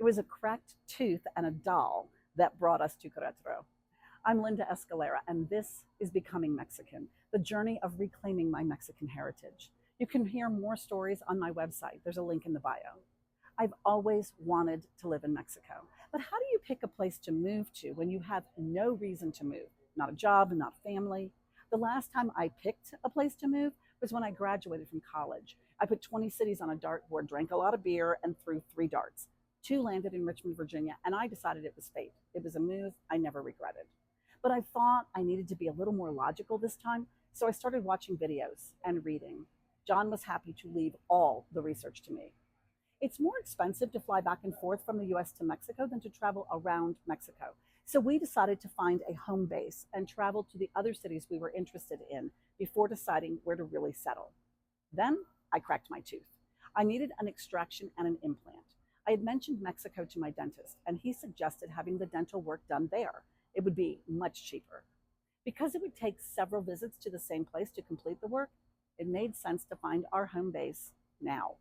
It was a cracked tooth and a doll that brought us to Querétaro. I'm Linda Escalera, and this is Becoming Mexican, the journey of reclaiming my Mexican heritage. You can hear more stories on my website. There's a link in the bio. I've always wanted to live in Mexico, but how do you pick a place to move to when you have no reason to move? Not a job, not family. The last time I picked a place to move was when I graduated from college. I put 20 cities on a dartboard, drank a lot of beer, and threw 3 darts. 2 landed in Richmond, Virginia, and I decided it was fate. It was a move I never regretted. But I thought I needed to be a little more logical this time, so I started watching videos and reading. John was happy to leave all the research to me. It's more expensive to fly back and forth from the US to Mexico than to travel around Mexico. So we decided to find a home base and travel to the other cities we were interested in before deciding where to really settle. Then I cracked my tooth. I needed an extraction and an implant. I had mentioned Mexico to my dentist, and he suggested having the dental work done there. It would be much cheaper. Because it would take several visits to the same place to complete the work, it made sense to find our home base now.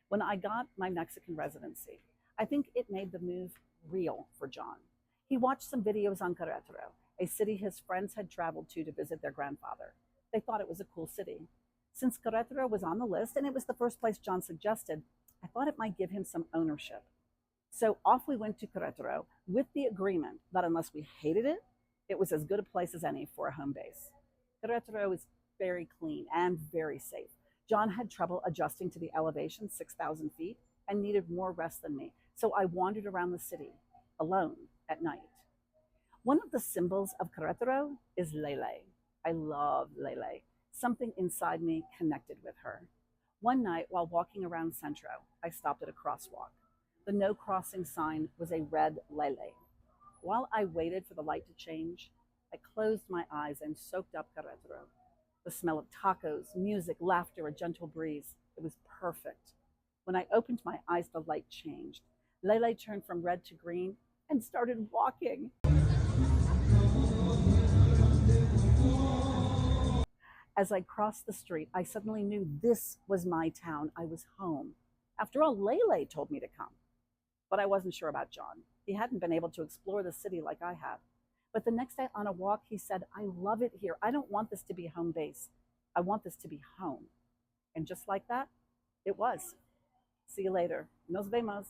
When I got my Mexican residency, I think it made the move real for John. He watched some videos on Querétaro, a city his friends had traveled to visit their grandfather. They thought it was a cool city. Since Querétaro was on the list and it was the first place John suggested, I thought it might give him some ownership. So off we went to Querétaro with the agreement that unless we hated it, it was as good a place as any for a home base. Querétaro is very clean and very safe. John had trouble adjusting to the elevation, 6,000 feet, and needed more rest than me. So I wandered around the city alone at night. One of the symbols of Querétaro is Lele. I love Lele. Something inside me connected with her. One night while walking around Centro, I stopped at a crosswalk. The no crossing sign was a red Lele. While I waited for the light to change, I closed my eyes and soaked up Querétaro. The smell of tacos, music, laughter, a gentle breeze. It was perfect. When I opened my eyes, the light changed. Lele turned from red to green and started walking. As I crossed the street, I suddenly knew this was my town. I was home. After all, Lele told me to come. But I wasn't sure about John. He hadn't been able to explore the city like I had. But the next day on a walk, he said, I love it here. I don't want this to be home base. I want this to be home. And just like that, it was. See you later. Nos vemos.